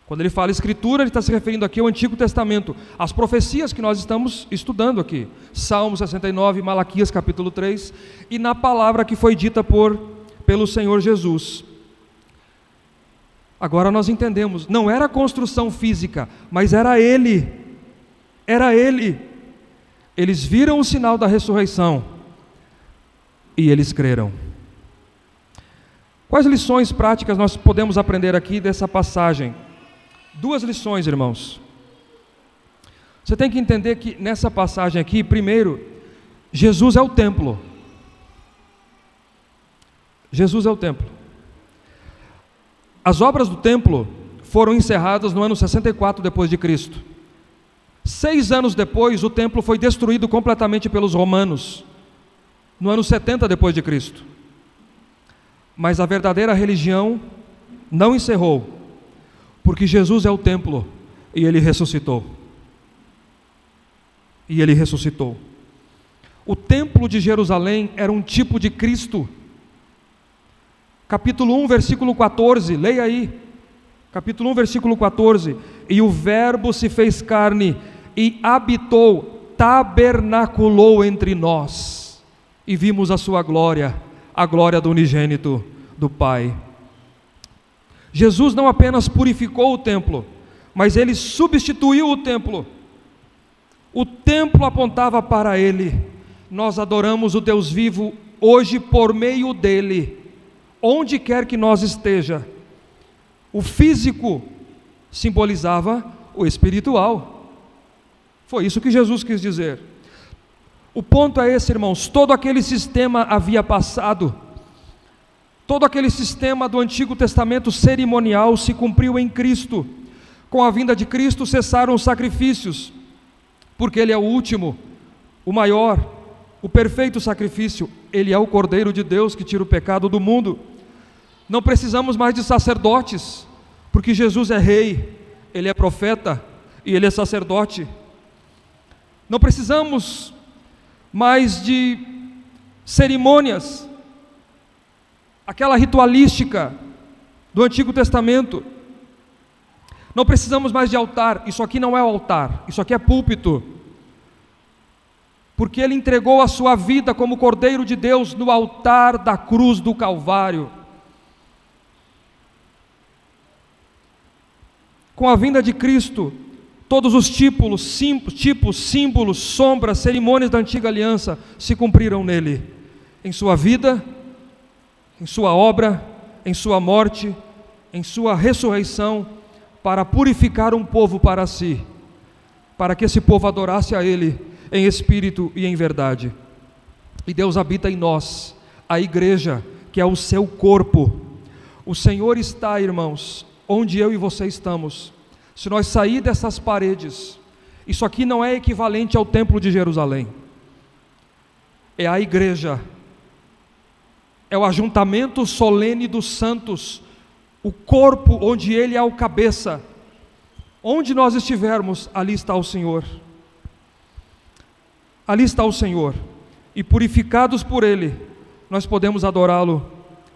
Quando ele fala escritura, ele está se referindo aqui ao Antigo Testamento, às profecias que nós estamos estudando aqui, Salmo 69, Malaquias capítulo 3, e na palavra que foi dita pelo Senhor Jesus. Agora nós entendemos, não era construção física, mas era Ele. Eles viram o sinal da ressurreição e eles creram. Quais lições práticas nós podemos aprender aqui dessa passagem? 2 lições, irmãos. Você tem que entender que nessa passagem aqui, primeiro, Jesus é o templo. Jesus é o templo. As obras do templo foram encerradas no ano 64 depois de Cristo. 6 anos depois, o templo foi destruído completamente pelos romanos, no ano 70 depois de Cristo. Mas a verdadeira religião não encerrou, porque Jesus é o templo e ele ressuscitou. e ele ressuscitou. O templo de Jerusalém era um tipo de Cristo. Capítulo 1, versículo 14, leia aí. Capítulo 1, versículo 14. E o Verbo se fez carne e habitou, tabernaculou entre nós, e vimos a sua glória, a glória do unigênito do Pai. Jesus não apenas purificou o templo, mas ele substituiu o templo. O templo apontava para ele. Nós adoramos o Deus vivo hoje por meio dele, onde quer que nós esteja. O físico simbolizava o espiritual. Foi isso que Jesus quis dizer. O ponto é esse, irmãos: todo aquele sistema havia passado. Todo aquele sistema do Antigo Testamento cerimonial se cumpriu em Cristo. Com a vinda de Cristo cessaram os sacrifícios, porque Ele é o último, o maior, o perfeito sacrifício. Ele é o Cordeiro de Deus que tira o pecado do mundo. Não precisamos mais de sacerdotes, porque Jesus é rei, Ele é profeta e Ele é sacerdote. Não precisamos mais de cerimônias, aquela ritualística do Antigo Testamento. Não precisamos mais de altar. Isso aqui não é o altar, isso aqui é púlpito, porque Ele entregou a sua vida como Cordeiro de Deus no altar da cruz do Calvário. Com a vinda de Cristo, todos os tipos, símbolos, sombras, cerimônias da antiga aliança se cumpriram nele, em sua vida, em sua obra, em sua morte, em sua ressurreição, para purificar um povo para si, para que esse povo adorasse a Ele em espírito e em verdade. E Deus habita em nós, a igreja, que é o seu corpo. O Senhor está, irmãos, onde eu e você estamos. Se nós sair dessas paredes, isso aqui não é equivalente ao templo de Jerusalém, é a igreja, é o ajuntamento solene dos santos, o corpo onde Ele é o cabeça. Onde nós estivermos, ali está o Senhor. Ali está o Senhor, e purificados por Ele, nós podemos adorá-lo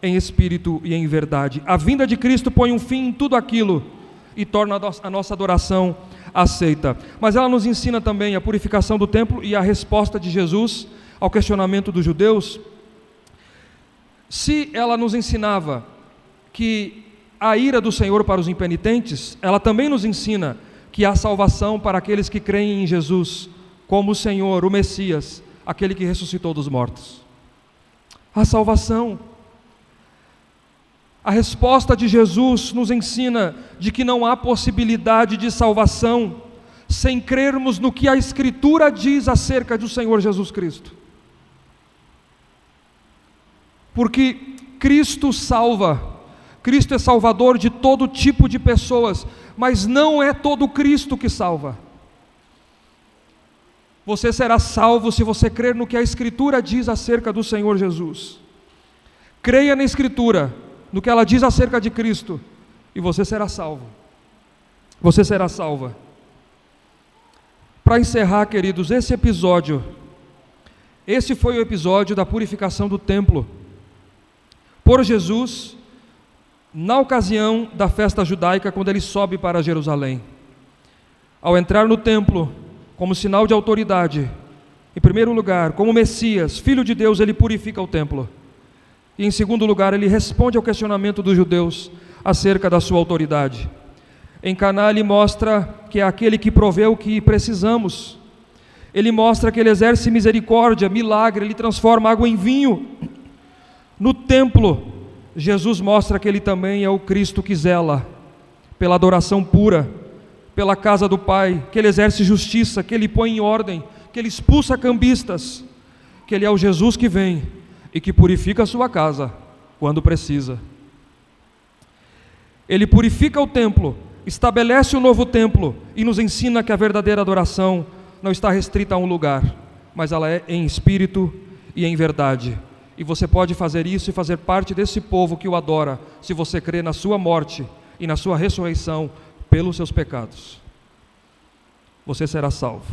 em espírito e em verdade. A vinda de Cristo põe um fim em tudo aquilo e torna a nossa adoração aceita. Mas ela nos ensina também a purificação do templo e a resposta de Jesus ao questionamento dos judeus. Se ela nos ensinava que a ira do Senhor para os impenitentes, ela também nos ensina que há salvação para aqueles que creem em Jesus como o Senhor, o Messias, aquele que ressuscitou dos mortos. Há salvação. A resposta de Jesus nos ensina de que não há possibilidade de salvação sem crermos no que a Escritura diz acerca do Senhor Jesus Cristo. Porque Cristo salva, Cristo é salvador de todo tipo de pessoas, mas não é todo Cristo que salva. Você será salvo se você crer no que a Escritura diz acerca do Senhor Jesus. Creia na Escritura, no que ela diz acerca de Cristo, e você será salvo. Você será salva. Para encerrar, queridos, esse foi o episódio da purificação do templo por Jesus, na ocasião da festa judaica, quando Ele sobe para Jerusalém. Ao entrar no templo, como sinal de autoridade, em primeiro lugar, como Messias, Filho de Deus, Ele purifica o templo. E em segundo lugar, Ele responde ao questionamento dos judeus acerca da sua autoridade. Em Caná, Ele mostra que é aquele que provê o que precisamos. Ele mostra que Ele exerce misericórdia, milagre, Ele transforma água em vinho. No templo, Jesus mostra que Ele também é o Cristo que zela pela adoração pura, pela casa do Pai, que Ele exerce justiça, que Ele põe em ordem, que Ele expulsa cambistas, que Ele é o Jesus que vem e que purifica a sua casa quando precisa. Ele purifica o templo, estabelece um novo templo e nos ensina que a verdadeira adoração não está restrita a um lugar, mas ela é em espírito e em verdade. E você pode fazer isso e fazer parte desse povo que o adora, se você crê na sua morte e na sua ressurreição pelos seus pecados. Você será salvo.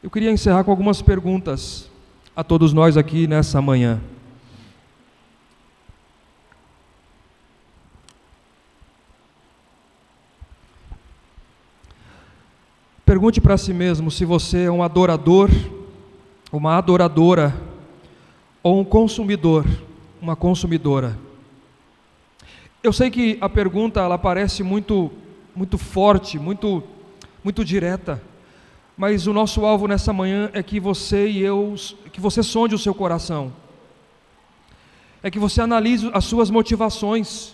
Eu queria encerrar com algumas perguntas a todos nós aqui nessa manhã. Pergunte para si mesmo se você é um adorador, uma adoradora, ou um consumidor, uma consumidora. Eu sei que a pergunta ela parece muito forte, muito direta, mas o nosso alvo nessa manhã é que você e eu, que você sonde o seu coração, é que você analise as suas motivações,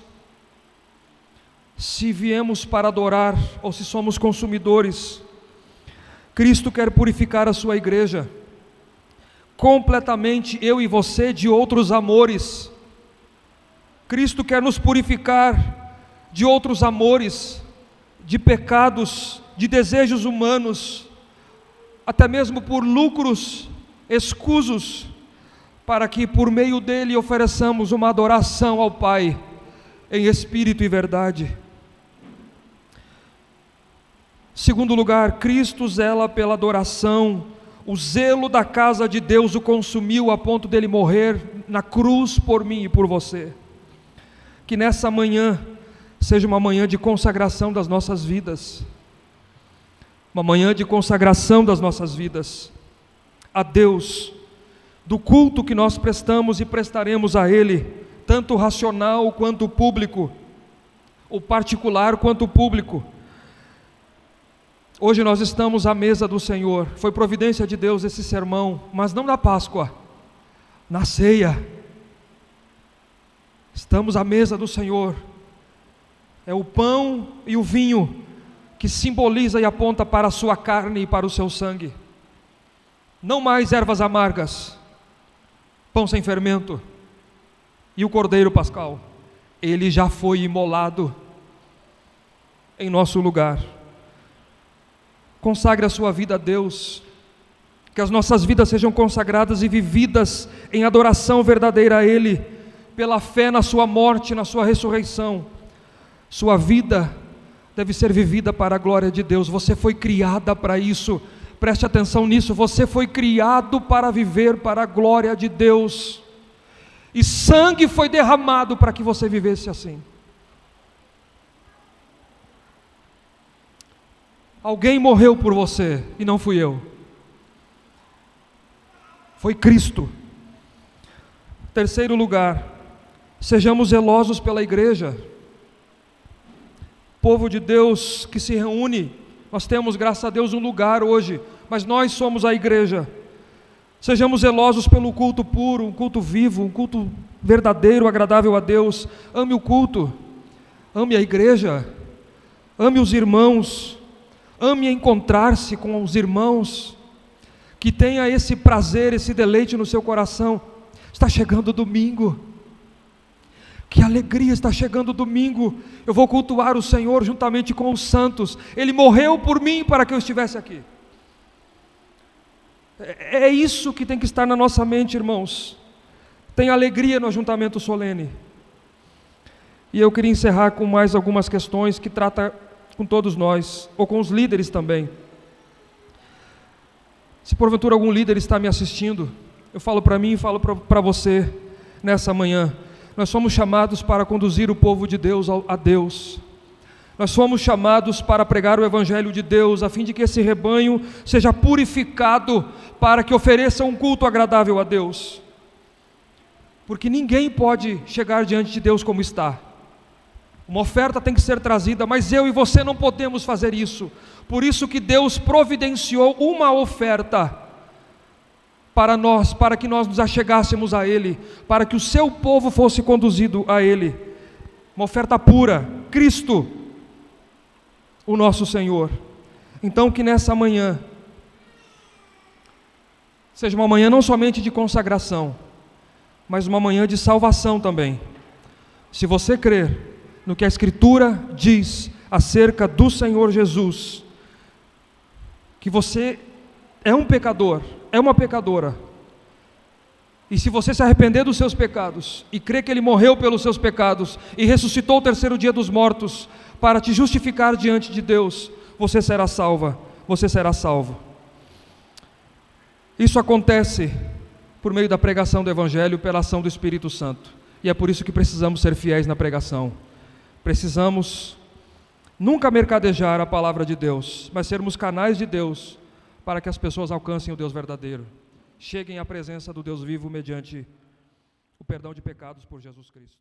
se viemos para adorar ou se somos consumidores. Cristo quer purificar a sua igreja, completamente eu e você de outros amores. Cristo quer nos purificar de outros amores, de pecados, de desejos humanos, até mesmo por lucros escusos, para que por meio dele ofereçamos uma adoração ao Pai, em espírito e verdade. Segundo lugar, Cristo zela pela adoração. O zelo da casa de Deus o consumiu a ponto dele morrer na cruz por mim e por você. Que nessa manhã seja uma manhã de consagração das nossas vidas, uma manhã de consagração das nossas vidas a Deus, do culto que nós prestamos e prestaremos a Ele, tanto racional quanto público, o particular quanto público. Hoje nós estamos à mesa do Senhor, foi providência de Deus esse sermão, mas não na Páscoa, na ceia. Estamos à mesa do Senhor, é o pão e o vinho que simboliza e aponta para a sua carne e para o seu sangue. Não mais ervas amargas, pão sem fermento e o cordeiro pascal, ele já foi imolado em nosso lugar. Consagre a sua vida a Deus, que as nossas vidas sejam consagradas e vividas em adoração verdadeira a Ele, pela fé na sua morte, na sua ressurreição. Sua vida deve ser vivida para a glória de Deus. Você foi criada para isso, preste atenção nisso, você foi criado para viver para a glória de Deus, e sangue foi derramado para que você vivesse assim. Alguém morreu por você, e não fui eu, foi Cristo. Terceiro lugar, sejamos zelosos pela igreja, povo de Deus que se reúne. Nós temos, graças a Deus, um lugar hoje, mas nós somos a igreja. Sejamos zelosos pelo culto puro, um culto vivo, um culto verdadeiro, agradável a Deus. Ame o culto, ame a igreja, ame os irmãos, ame encontrar-se com os irmãos, que tenha esse prazer, esse deleite no seu coração. Está chegando o domingo, que alegria, está chegando o domingo, eu vou cultuar o Senhor juntamente com os santos, Ele morreu por mim para que eu estivesse aqui. É isso que tem que estar na nossa mente, irmãos. Tem alegria no ajuntamento solene. E eu queria encerrar com mais algumas questões que trata com todos nós, ou com os líderes também. Se porventura algum líder está me assistindo, eu falo para mim e falo para você nessa manhã, nós somos chamados para conduzir o povo de Deus a Deus. Nós somos chamados para pregar o Evangelho de Deus, a fim de que esse rebanho seja purificado, para que ofereça um culto agradável a Deus. Porque ninguém pode chegar diante de Deus como está. Uma oferta tem que ser trazida, mas eu e você não podemos fazer isso. Por isso que Deus providenciou uma oferta para nós, para que nós nos achegássemos a Ele, para que o seu povo fosse conduzido a Ele. Uma oferta pura, Cristo, o nosso Senhor. Então que nessa manhã seja uma manhã não somente de consagração, mas uma manhã de salvação também. Se você crer no que a Escritura diz acerca do Senhor Jesus, que você é um pecador, é uma pecadora, e se você se arrepender dos seus pecados, e crer que Ele morreu pelos seus pecados, e ressuscitou o terceiro dia dos mortos, para te justificar diante de Deus, você será salva, você será salvo. Isso acontece por meio da pregação do Evangelho, pela ação do Espírito Santo. E é por isso que precisamos ser fiéis na pregação. Precisamos nunca mercadejar a palavra de Deus, mas sermos canais de Deus para que as pessoas alcancem o Deus verdadeiro, cheguem à presença do Deus vivo mediante o perdão de pecados por Jesus Cristo.